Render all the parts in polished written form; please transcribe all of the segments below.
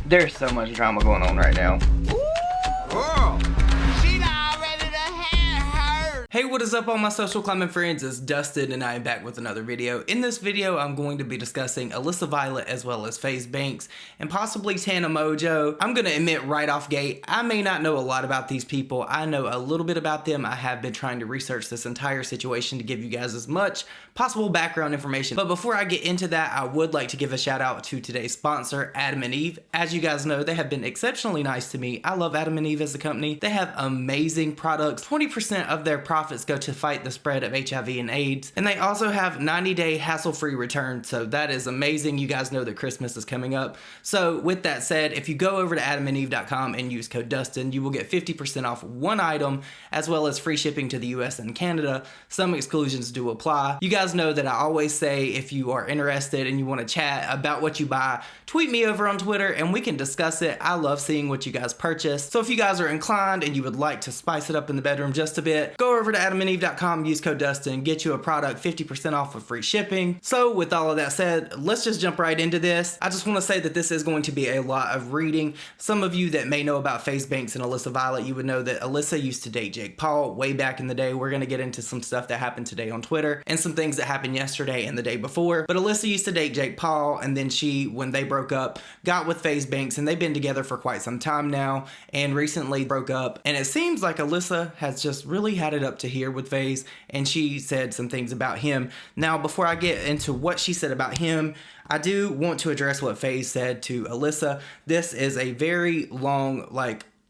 There's so much drama going on right now. Girl, she not ready to have her. Hey, what is up all my social climbing friends? It's Dustin and I am back with another video. In this video, I'm going to be discussing Alyssa Violet as well as FAZE Banks and possibly Tana Mojo. I'm going to admit right off gate, I may not know a lot about these people. I know a little bit about them. I have been trying to research this entire situation to give you guys as much possible background information. But before I get into that, I would like to give a shout out to today's sponsor, Adam and Eve. As you guys know, they have been exceptionally nice to me. I love Adam and Eve as a company. They have amazing products. 20% of their profits go to fight the spread of HIV and AIDS. And they also have 90-day hassle-free return. So that is amazing. You guys know that Christmas is coming up. So with that said, if you go over to adamandeve.com and use code Dustin, you will get 50% off one item as well as free shipping to the US and Canada. Some exclusions do apply. You guys know that I always say if you are interested and you want to chat about what you buy, tweet me over on Twitter and we can discuss it. I love seeing what you guys purchase. So if you guys are inclined and you would like to spice it up in the bedroom just a bit, go over to adamandeve.com, use code Dustin, get you a product 50% off with free shipping. So with all of that said, let's just jump right into this. I just want to say that this is going to be a lot of reading. Some of you that may know about FAZE Banks and Alyssa Violet, you would know that Alyssa used to date Jake Paul way back in the day. We're going to get into some stuff that happened today on Twitter and some things that happened yesterday and the day before. But Alyssa used to date Jake Paul, and then she, when they broke up, got with FAZE Banks, and they've been together for quite some time now and recently broke up. And it seems like Alyssa has just really had it up to here with FAZE, and she said some things about him. Now, before I get into what she said about him, I do want to address what FAZE said to Alyssa. This is a very long,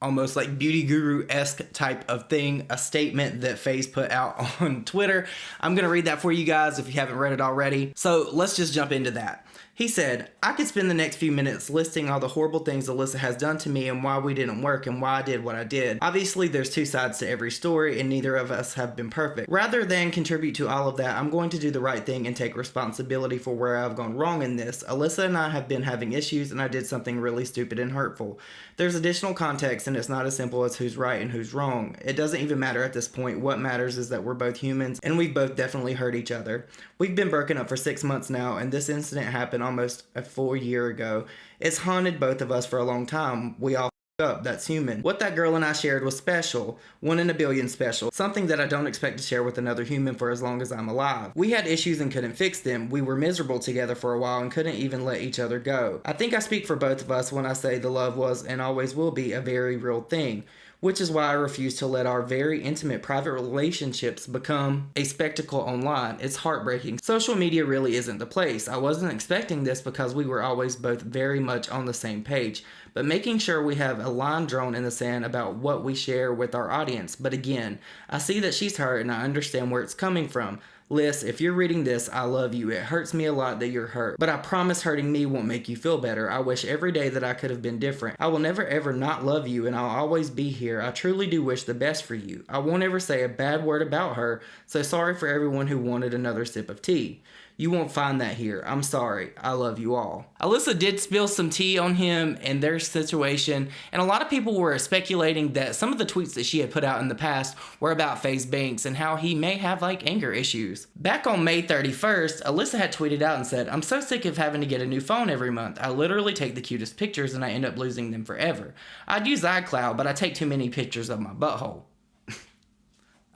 almost like beauty guru-esque type of thing, a statement that FAZE put out on Twitter. I'm going to read that for you guys if you haven't read it already. So let's just jump into that. He said, I could spend the next few minutes listing all the horrible things Alyssa has done to me and why we didn't work and why I did what I did. Obviously, there's two sides to every story and neither of us have been perfect. Rather than contribute to all of that, I'm going to do the right thing and take responsibility for where I've gone wrong in this. Alyssa and I have been having issues and I did something really stupid and hurtful. There's additional context and it's not as simple as who's right and who's wrong. It doesn't even matter at this point. What matters is that we're both humans and we've both definitely hurt each other. We've been broken up for 6 months now and this incident happened almost a full year ago. It's haunted both of us for a long time. We all up. That's human. What that girl and I shared was special. 1 in a billion special. Something that I don't expect to share with another human for as long as I'm alive. We had issues and couldn't fix them. We were miserable together for a while and couldn't even let each other go. I think I speak for both of us when I say the love was and always will be a very real thing. Which is why I refuse to let our very intimate private relationships become a spectacle online. It's heartbreaking. Social media really isn't the place. I wasn't expecting this because we were always both very much on the same page, but making sure we have a line drawn in the sand about what we share with our audience. But again, I see that she's hurt and I understand where it's coming from. Liz, if you're reading this, I love you. It hurts me a lot that you're hurt, but I promise hurting me won't make you feel better. I wish every day that I could have been different. I will never ever not love you and I'll always be here. I truly do wish the best for you. I won't ever say a bad word about her, so sorry for everyone who wanted another sip of tea. You won't find that here. I'm sorry. I love you all. Alyssa did spill some tea on him and their situation, and a lot of people were speculating that some of the tweets that she had put out in the past were about FAZE Banks and how he may have anger issues. Back on May 31st, Alyssa had tweeted out and said, I'm so sick of having to get a new phone every month. I literally take the cutest pictures and I end up losing them forever. I'd use iCloud, but I take too many pictures of my butthole.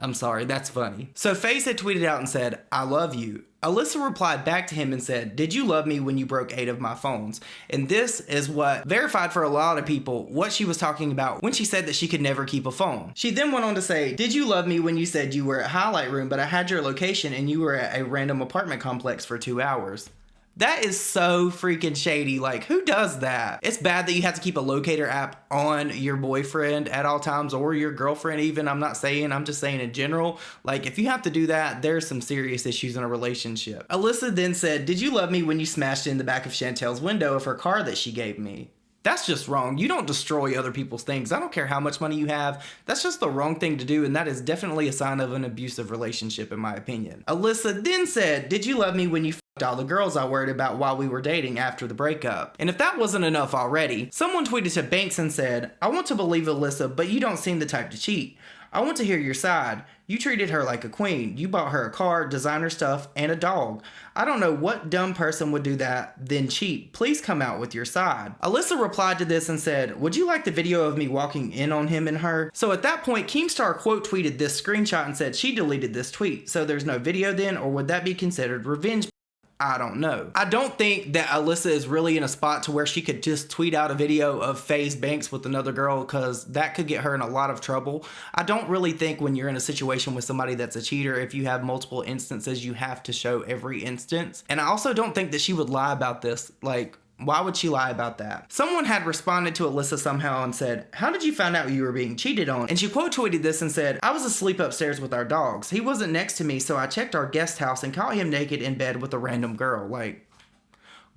I'm sorry, that's funny. So FAZE had tweeted out and said, I love you. Alyssa replied back to him and said, did you love me when you broke 8 of my phones? And this is what verified for a lot of people what she was talking about when she said that she could never keep a phone. She then went on to say, did you love me when you said you were at Highlight Room, but I had your location and you were at a random apartment complex for 2 hours? That is so freaking shady. Who does that? It's bad that you have to keep a locator app on your boyfriend at all times or your girlfriend even. I'm just saying in general. If you have to do that, there's some serious issues in a relationship. Alyssa then said, did you love me when you smashed in the back of Chantel's window of her car that she gave me? That's just wrong. You don't destroy other people's things. I don't care how much money you have. That's just the wrong thing to do, and that is definitely a sign of an abusive relationship, in my opinion. Alyssa then said, did you love me when you f***ed all the girls I worried about while we were dating after the breakup? And if that wasn't enough already, someone tweeted to Banks and said, I want to believe Alyssa, but you don't seem the type to cheat. I want to hear your side. You treated her like a queen. You bought her a car, designer stuff, and a dog. I don't know what dumb person would do that, then cheat. Please come out with your side. Alissa replied to this and said, would you like the video of me walking in on him and her? So at that point, Keemstar quote tweeted this screenshot and said she deleted this tweet. So there's no video then, or would that be considered revenge? I don't know. I don't think that Alissa is really in a spot to where she could just tweet out a video of FAZE Banks with another girl, because that could get her in a lot of trouble. I don't really think when you're in a situation with somebody that's a cheater, if you have multiple instances, you have to show every instance. And I also don't think that she would lie about this. Like, why would she lie about that? Someone had responded to Alissa somehow and said, how did you find out you were being cheated on? And she quote tweeted this and said, I was asleep upstairs with our dogs. He wasn't next to me, so I checked our guest house and caught him naked in bed with a random girl. Like,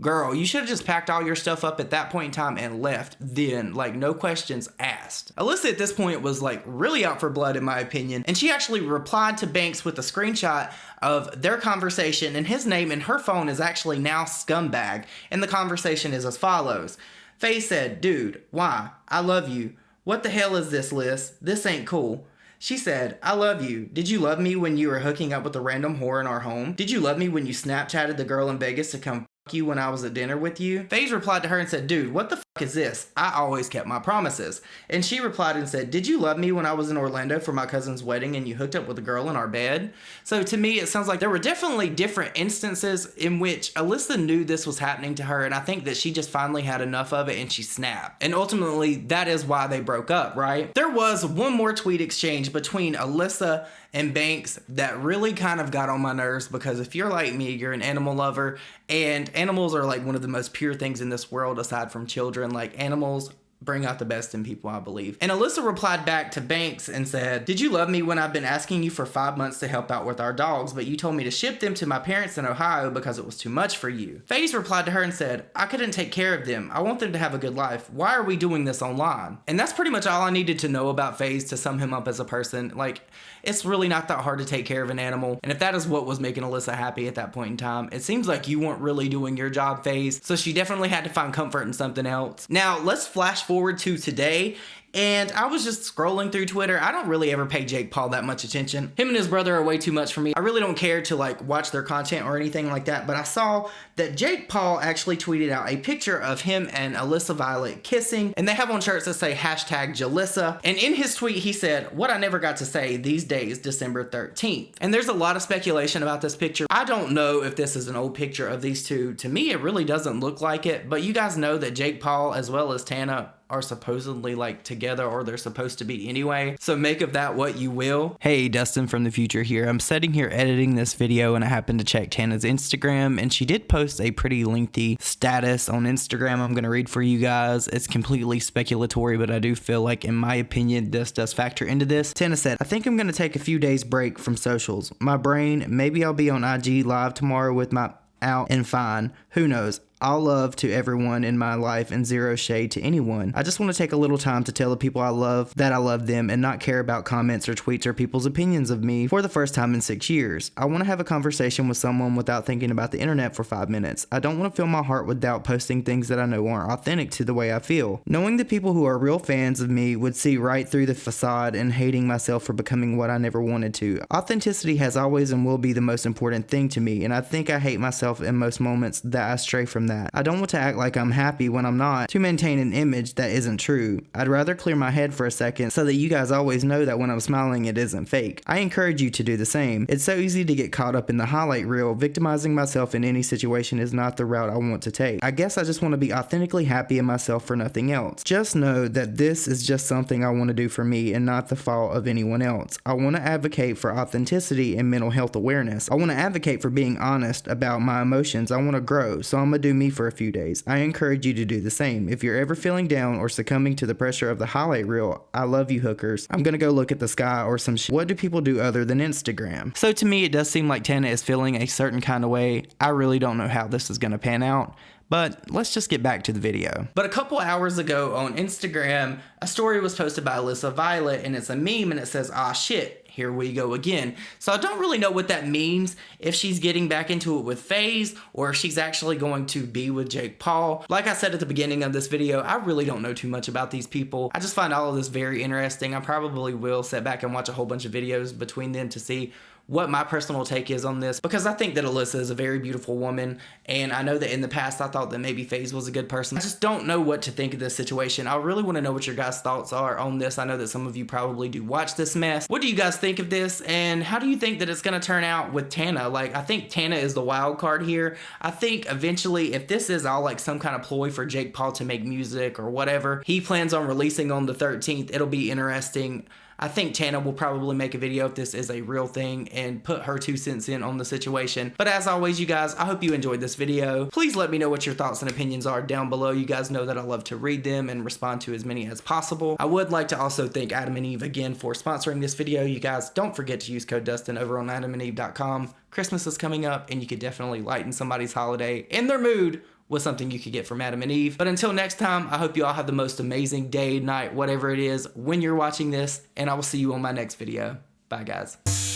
girl, you should have just packed all your stuff up at that point in time and left then, like, no questions asked. Alissa at this point was like really out for blood in my opinion, and she actually replied to Banks with a screenshot of their conversation, and his name in her phone is actually now Scumbag, and the conversation is as follows. FAZE said, dude, why? I love you. What the hell is this, Liz? This ain't cool. She said, I love you. Did you love me when you were hooking up with a random whore in our home? Did you love me when you Snapchatted the girl in Vegas to come you when I was at dinner with you? FAZE replied to her and said, dude, what the fuck is this? I always kept my promises. And she replied and said, did you love me when I was in Orlando for my cousin's wedding and you hooked up with a girl in our bed? So to me, it sounds like there were definitely different instances in which Alissa knew this was happening to her, and I think that she just finally had enough of it and she snapped. And ultimately, that is why they broke up, right? There was one more tweet exchange between Alissa and Banks that really kind of got on my nerves, because if you're like me, you're an animal lover, and animals are like one of the most pure things in this world aside from children. Like, animals bring out the best in people, I believe. And Alissa replied back to Banks and said, did you love me when I've been asking you for 5 months to help out with our dogs, but you told me to ship them to my parents in Ohio because it was too much for you? FAZE replied to her and said, I couldn't take care of them. I want them to have a good life. Why are we doing this online? And that's pretty much all I needed to know about FAZE to sum him up as a person. Like, it's really not that hard to take care of an animal. And if that is what was making Alissa happy at that point in time, it seems like you weren't really doing your job, FAZE. So she definitely had to find comfort in something else. Now, let's flash forward to today. And I was just scrolling through Twitter. I don't really ever pay Jake Paul that much attention. Him and his brother are way too much for me. I really don't care to like watch their content or anything like that. But I saw that Jake Paul actually tweeted out a picture of him and Alissa Violet kissing. And they have on shirts that say hashtag Jalissa. And in his tweet, he said, what I never got to say these days, December 13th. And there's a lot of speculation about this picture. I don't know if this is an old picture of these two. To me, it really doesn't look like it. But you guys know that Jake Paul as well as Tana are supposedly like together, or they're supposed to be anyway. So make of that what you will. Hey, Dustin from the future here. I'm sitting here editing this video and I happened to check Tana's Instagram, and she did post a pretty lengthy status on Instagram. I'm going to read for you guys. It's completely speculatory, but I do feel like, in my opinion, this does factor into this. Tana said, I think I'm going to take a few days break from socials. My brain, maybe I'll be on IG live tomorrow with my out and fine. Who knows? All love to everyone in my life and zero shade to anyone. I just want to take a little time to tell the people I love that I love them and not care about comments or tweets or people's opinions of me for the first time in 6 years. I want to have a conversation with someone without thinking about the internet for 5 minutes. I don't want to fill my heart without posting things that I know aren't authentic to the way I feel. Knowing the people who are real fans of me would see right through the facade and hating myself for becoming what I never wanted to. Authenticity has always and will be the most important thing to me, and I think I hate myself in most moments that I stray from that. I don't want to act like I'm happy when I'm not, to maintain an image that isn't true. I'd rather clear my head for a second so that you guys always know that when I'm smiling it isn't fake. I encourage you to do the same. It's so easy to get caught up in the highlight reel. Victimizing myself in any situation is not the route I want to take. I guess I just want to be authentically happy in myself for nothing else. Just know that this is just something I want to do for me and not the fault of anyone else. I want to advocate for authenticity and mental health awareness. I want to advocate for being honest about my emotions. I want to grow, so I'm gonna do me for a few days. I encourage you to do the same. If you're ever feeling down or succumbing to the pressure of the highlight reel, I love you hookers. I'm gonna go look at the sky or some shit. What do people do other than Instagram? So to me, it does seem like Tana is feeling a certain kind of way. I really don't know how this is gonna pan out, but let's just get back to the video. But a couple hours ago on Instagram, a story was posted by Alissa Violet, and it's a meme and it says, ah shit, here we go again. So I don't really know what that means, if she's getting back into it with FaZe or if she's actually going to be with Jake Paul. Like I said at the beginning of this video, I really don't know too much about these people. I just find all of this very interesting. I probably will sit back and watch a whole bunch of videos between them to see what my personal take is on this, because I think that Alissa is a very beautiful woman, and I know that in the past I thought that maybe FaZe was a good person. I just don't know what to think of this situation. I really want to know what your guys' thoughts are on this. I know that some of you probably do watch this mess. What do you guys think of this, and how do you think that it's going to turn out with Tana? Like, I think Tana is the wild card here. I think eventually, if this is all like some kind of ploy for Jake Paul to make music or whatever he plans on releasing on the 13th, it'll be interesting. I think Tana will probably make a video if this is a real thing and put her 2 cents in on the situation. But as always, you guys, I hope you enjoyed this video. Please let me know what your thoughts and opinions are down below. You guys know that I love to read them and respond to as many as possible. I would like to also thank Adam and Eve again for sponsoring this video. You guys, don't forget to use code Dustin over on adamandeve.com. Christmas is coming up, and you could definitely lighten somebody's holiday and their mood with something you could get from Adam and Eve. But until next time, I hope you all have the most amazing day, night, whatever it is when you're watching this, and I will see you on my next video. Bye, guys.